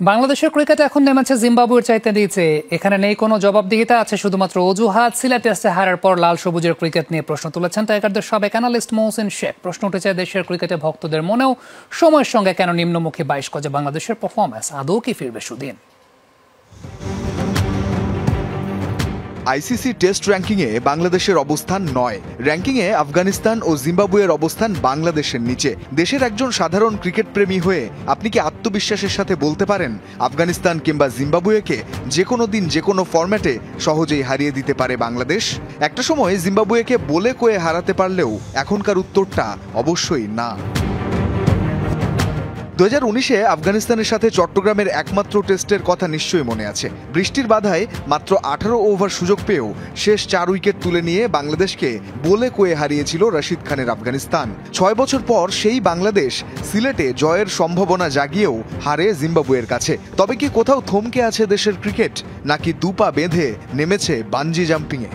বাংলাদেশের ক্রিকেট এখন নেমেছে জিম্বাবুয়ের চাইতে নিচে। এখানে নেই কোনো জবাবদিহিতা, আছে শুধুমাত্র অজুহাত। সিলেট টেস্টে হারার পর লাল সবুজের ক্রিকেট নিয়ে প্রশ্ন তুলেছেন টাইগারদের সাবেক অ্যানালিস্ট মহসিন শেখ। প্রশ্ন উঠেছে দেশের ক্রিকেটে ভক্তদের মনেও, সময়ের সঙ্গে কেন নিম্নমুখী 22 গজে বাংলাদেশের পারফরম্যান্স? আদৌ কি ফিরবে সুদিন? আইসিসি টেস্ট র্যাঙ্কিংয়ে বাংলাদেশের অবস্থান 9। র্যাঙ্কিংয়ে আফগানিস্তান ও জিম্বাবুয়ের অবস্থান বাংলাদেশের নিচে। দেশের একজন সাধারণ ক্রিকেট প্রেমী হয়ে আপনি কি আত্মবিশ্বাসের সাথে বলতে পারেন আফগানিস্তান কিংবা জিম্বাবুয়েকে যে কোনো দিন যে কোনো ফরম্যাটে সহজেই হারিয়ে দিতে পারে বাংলাদেশ? একটা সময় জিম্বাবুয়েকে বলে কয়ে হারাতে পারলেও এখনকার উত্তরটা অবশ্যই না। 2019-এ আফগানিস্তানের সাথে চট্টগ্রামের একমাত্র টেস্টের কথা নিশ্চয়ই মনে আছে। বৃষ্টির বাধায় মাত্র 18 ওভার সুযোগ পেয়েও শেষ 4 উইকেট তুলে নিয়ে বাংলাদেশকে বলে কয়ে হারিয়েছিল রশিদ খানের আফগানিস্তান। 6 বছর পর সেই বাংলাদেশ সিলেটে জয়ের সম্ভাবনা জাগিয়েও হারে জিম্বাবুয়ের কাছে। তবে কি কোথাও থমকে আছে দেশের ক্রিকেট, নাকি দুপা বেঁধে নেমেছে বানজি জাম্পিংয়ে?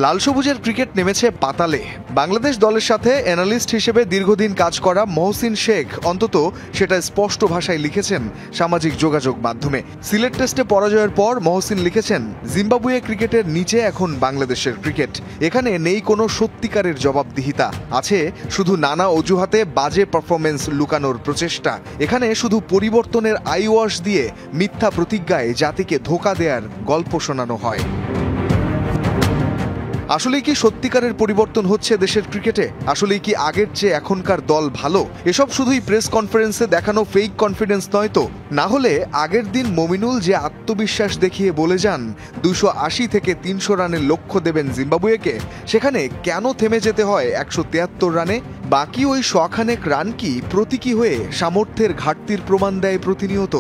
লাল সবুজের ক্রিকেট নেমেছে পাতালে। বাংলাদেশ দলের সাথে অ্যানালিস্ট হিসেবে দীর্ঘদিন কাজ করা মহসিন শেখ অন্তত সেটা স্পষ্ট ভাষায় লিখেছেন সামাজিক যোগাযোগ মাধ্যমে। সিলেট টেস্টে পরাজয়ের পর মহসিন লিখেছেন, জিম্বাবুয়ে ক্রিকেটের নিচে এখন বাংলাদেশের ক্রিকেট। এখানে নেই কোনো সত্যিকারের জবাবদিহিতা, আছে শুধু নানা অজুহাতে বাজে পারফরমেন্স লুকানোর প্রচেষ্টা। এখানে শুধু পরিবর্তনের আইওয়াশ দিয়ে মিথ্যা প্রতিজ্ঞায় জাতিকে ধোঁকা দেওয়ার গল্প শোনানো হয়। আসলেই কি সত্যিকারের পরিবর্তন হচ্ছে দেশের ক্রিকেটে? আসলেই কি আগের চেয়ে এখনকার দল ভালো? এসব শুধুই প্রেস কনফারেন্সে দেখানো ফেক কনফিডেন্স নয় তো? না হলে আগের দিন মমিনুল যে আত্মবিশ্বাস দেখিয়ে বলে যান 280 থেকে 300 রানের লক্ষ্য দেবেন জিম্বাবুয়েকে, সেখানে কেন থেমে যেতে হয় 173 রানে? বাকি ওই শখানেক রান কি প্রতীকী হয়ে সামর্থ্যের ঘাটতির প্রমাণ দেয় প্রতিনিয়ত,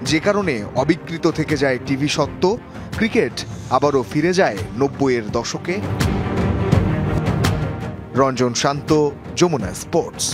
যে কারণে অবিকৃত থেকে যায় টিভি সত্ত্ব? ক্রিকেট আবারও ফিরে যায় 90-এর দশকে। রঞ্জন শান্ত, যমুনা স্পোর্টস।